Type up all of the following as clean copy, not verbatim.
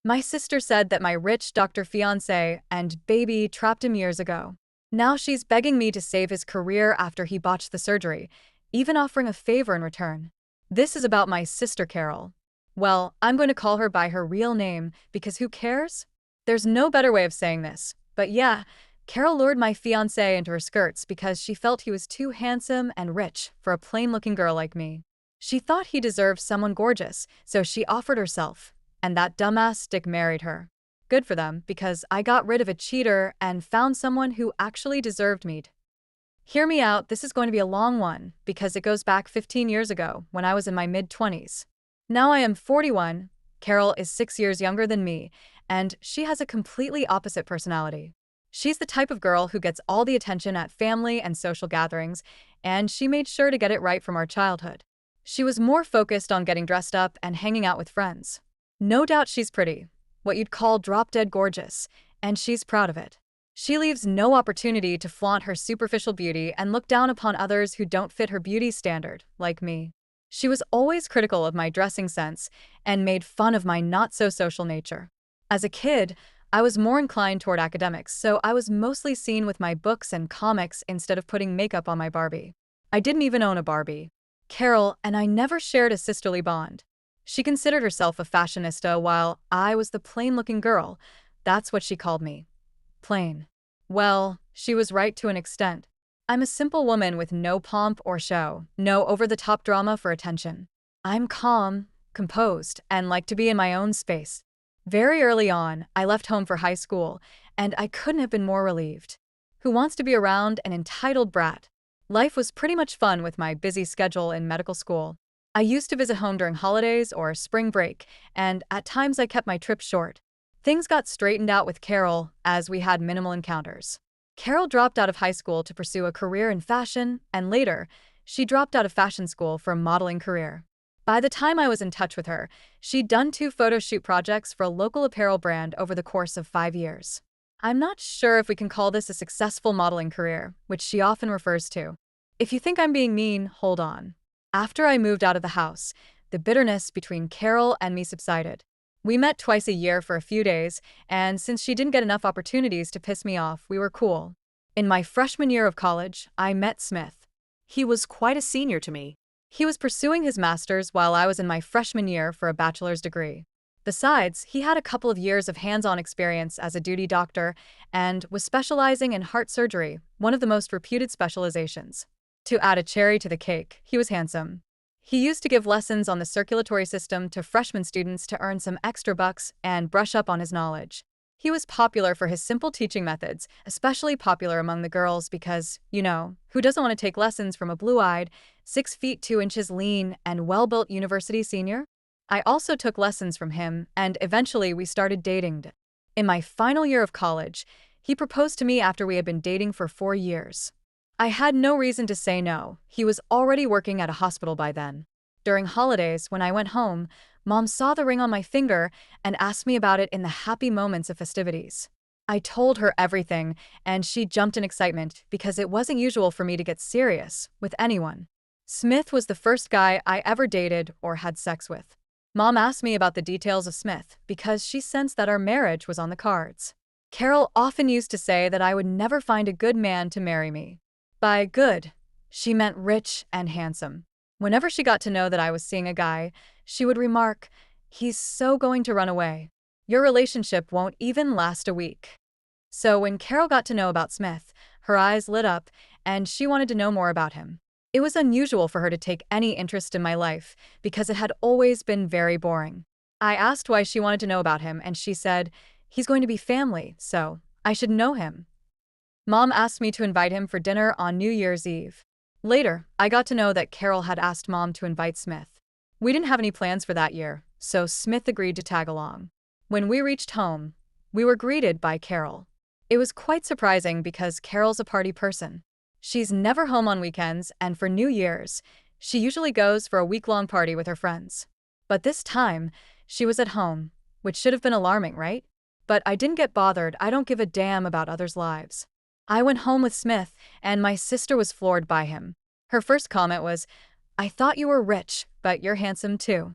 My sister said that my rich Dr. Fiancé and baby trapped him years ago. Now she's begging me to save his career after he botched the surgery, even offering a favor in return. This is about my sister Carol. Well, I'm going to call her by her real name because who cares? There's no better way of saying this, but yeah, Carol lured my fiancé into her skirts because she felt he was too handsome and rich for a plain-looking girl like me. She thought he deserved someone gorgeous, so she offered herself, and that dumbass stick married her. Good for them, because I got rid of a cheater and found someone who actually deserved me. Hear me out, this is going to be a long one, because it goes back 15 years ago, when I was in my mid-20s. Now I am 41, Carol is 6 years younger than me, and she has a completely opposite personality. She's the type of girl who gets all the attention at family and social gatherings, and she made sure to get it right from our childhood. She was more focused on getting dressed up and hanging out with friends. No doubt she's pretty, what you'd call drop-dead gorgeous, and she's proud of it. She leaves no opportunity to flaunt her superficial beauty and look down upon others who don't fit her beauty standard, like me. She was always critical of my dressing sense and made fun of my not-so-social nature. As a kid, I was more inclined toward academics, so I was mostly seen with my books and comics instead of putting makeup on my Barbie. I didn't even own a Barbie. Carol and I never shared a sisterly bond. She considered herself a fashionista while I was the plain-looking girl. That's what she called me. Plain. Well, she was right to an extent. I'm a simple woman with no pomp or show, no over-the-top drama for attention. I'm calm, composed, and like to be in my own space. Very early on, I left home for high school, and I couldn't have been more relieved. Who wants to be around an entitled brat? Life was pretty much fun with my busy schedule in medical school. I used to visit home during holidays or spring break, and at times I kept my trips short. Things got straightened out with Carol as we had minimal encounters. Carol dropped out of high school to pursue a career in fashion, and later, she dropped out of fashion school for a modeling career. By the time I was in touch with her, she'd done 2 photo shoot projects for a local apparel brand over the course of 5 years. I'm not sure if we can call this a successful modeling career, which she often refers to. If you think I'm being mean, hold on. After I moved out of the house, the bitterness between Carol and me subsided. We met twice a year for a few days, and since she didn't get enough opportunities to piss me off, we were cool. In my freshman year of college, I met Smith. He was quite a senior to me. He was pursuing his master's while I was in my freshman year for a bachelor's degree. Besides, he had a couple of years of hands-on experience as a duty doctor and was specializing in heart surgery, one of the most reputed specializations. To add a cherry to the cake, he was handsome. He used to give lessons on the circulatory system to freshman students to earn some extra bucks and brush up on his knowledge. He was popular for his simple teaching methods, especially popular among the girls because, who doesn't want to take lessons from a blue-eyed, 6 feet 2 inches lean, and well-built university senior? I also took lessons from him, and eventually we started dating. In my final year of college, he proposed to me after we had been dating for 4 years. I had no reason to say no. He was already working at a hospital by then. During holidays, when I went home, Mom saw the ring on my finger and asked me about it in the happy moments of festivities. I told her everything, and she jumped in excitement because it wasn't usual for me to get serious with anyone. Smith was the first guy I ever dated or had sex with. Mom asked me about the details of Smith because she sensed that our marriage was on the cards. Carol often used to say that I would never find a good man to marry me. By good, she meant rich and handsome. Whenever she got to know that I was seeing a guy, she would remark, "He's so going to run away. Your relationship won't even last a week." So when Carol got to know about Smith, her eyes lit up, and she wanted to know more about him. It was unusual for her to take any interest in my life because it had always been very boring. I asked why she wanted to know about him, and she said, "He's going to be family, so I should know him." Mom asked me to invite him for dinner on New Year's Eve. Later, I got to know that Carol had asked Mom to invite Smith. We didn't have any plans for that year, so Smith agreed to tag along. When we reached home, we were greeted by Carol. It was quite surprising because Carol's a party person. She's never home on weekends, and for New Year's, she usually goes for a week-long party with her friends. But this time, she was at home, which should have been alarming, right? But I didn't get bothered. I don't give a damn about others' lives. I went home with Smith, and my sister was floored by him. Her first comment was, "I thought you were rich, but you're handsome too."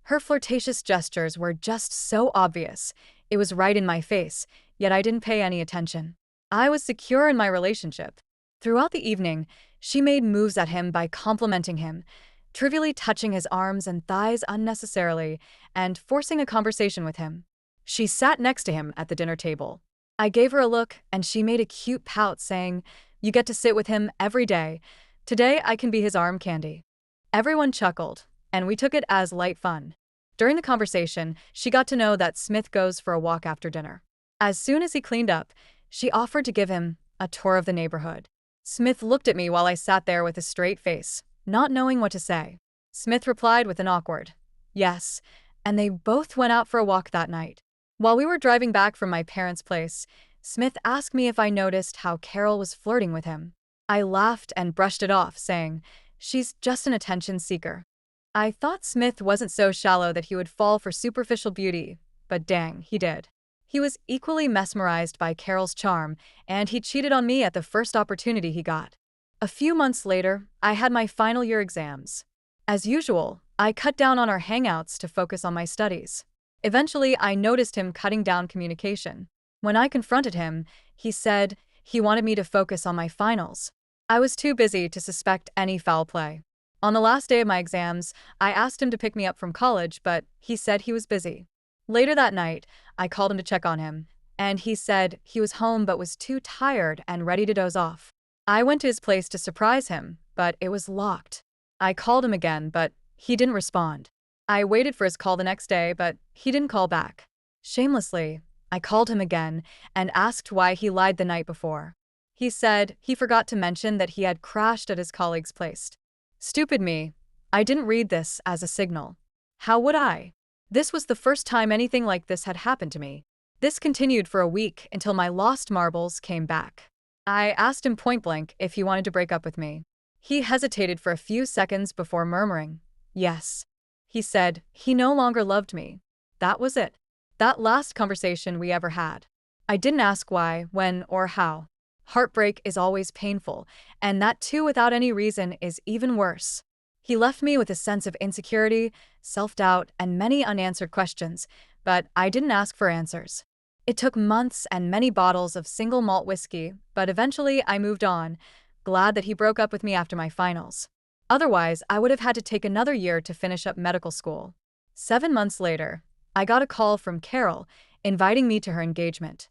Her flirtatious gestures were just so obvious. It was right in my face, yet I didn't pay any attention. I was secure in my relationship. Throughout the evening, she made moves at him by complimenting him, trivially touching his arms and thighs unnecessarily, and forcing a conversation with him. She sat next to him at the dinner table. I gave her a look, and she made a cute pout saying, "You get to sit with him every day. Today I can be his arm candy." Everyone chuckled, and we took it as light fun. During the conversation, she got to know that Smith goes for a walk after dinner. As soon as he cleaned up, she offered to give him a tour of the neighborhood. Smith looked at me while I sat there with a straight face, not knowing what to say. Smith replied with an awkward, "Yes," and they both went out for a walk that night. While we were driving back from my parents' place, Smith asked me if I noticed how Carol was flirting with him. I laughed and brushed it off, saying, "She's just an attention seeker." I thought Smith wasn't so shallow that he would fall for superficial beauty, but dang, he did. He was equally mesmerized by Carol's charm, and he cheated on me at the first opportunity he got. A few months later, I had my final year exams. As usual, I cut down on our hangouts to focus on my studies. Eventually, I noticed him cutting down communication. When I confronted him, he said he wanted me to focus on my finals. I was too busy to suspect any foul play. On the last day of my exams, I asked him to pick me up from college, but he said he was busy. Later that night, I called him to check on him, and he said he was home but was too tired and ready to doze off. I went to his place to surprise him, but it was locked. I called him again, but he didn't respond. I waited for his call the next day, but he didn't call back. Shamelessly, I called him again and asked why he lied the night before. He said he forgot to mention that he had crashed at his colleague's place. Stupid me. I didn't read this as a signal. How would I? This was the first time anything like this had happened to me. This continued for a week until my lost marbles came back. I asked him point blank if he wanted to break up with me. He hesitated for a few seconds before murmuring, "Yes." He said he no longer loved me. That was it. That last conversation we ever had. I didn't ask why, when, or how. Heartbreak is always painful, and that too without any reason is even worse. He left me with a sense of insecurity, self-doubt, and many unanswered questions, but I didn't ask for answers. It took months and many bottles of single malt whiskey, but eventually I moved on, glad that he broke up with me after my finals. Otherwise, I would have had to take another year to finish up medical school. 7 months later, I got a call from Carol, inviting me to her engagement.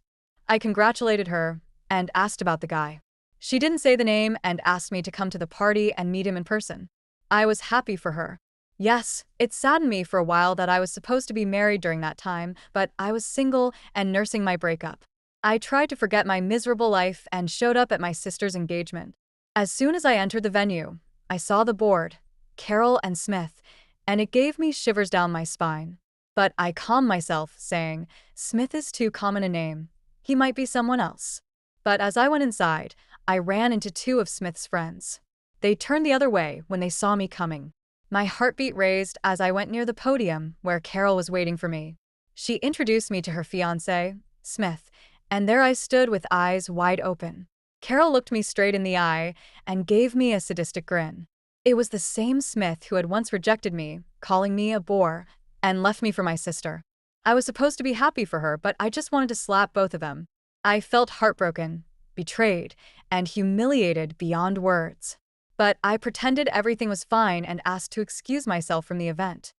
I congratulated her and asked about the guy. She didn't say the name and asked me to come to the party and meet him in person. I was happy for her. Yes, it saddened me for a while that I was supposed to be married during that time, but I was single and nursing my breakup. I tried to forget my miserable life and showed up at my sister's engagement. As soon as I entered the venue, I saw the board, Carol and Smith, and it gave me shivers down my spine. But I calmed myself, saying, "Smith is too common a name. He might be someone else." But as I went inside, I ran into 2 of Smith's friends. They turned the other way when they saw me coming. My heartbeat raised as I went near the podium where Carol was waiting for me. She introduced me to her fiancé, Smith, and there I stood with eyes wide open. Carol looked me straight in the eye and gave me a sadistic grin. It was the same Smith who had once rejected me, calling me a bore, and left me for my sister. I was supposed to be happy for her, but I just wanted to slap both of them. I felt heartbroken, betrayed, and humiliated beyond words. But I pretended everything was fine and asked to excuse myself from the event.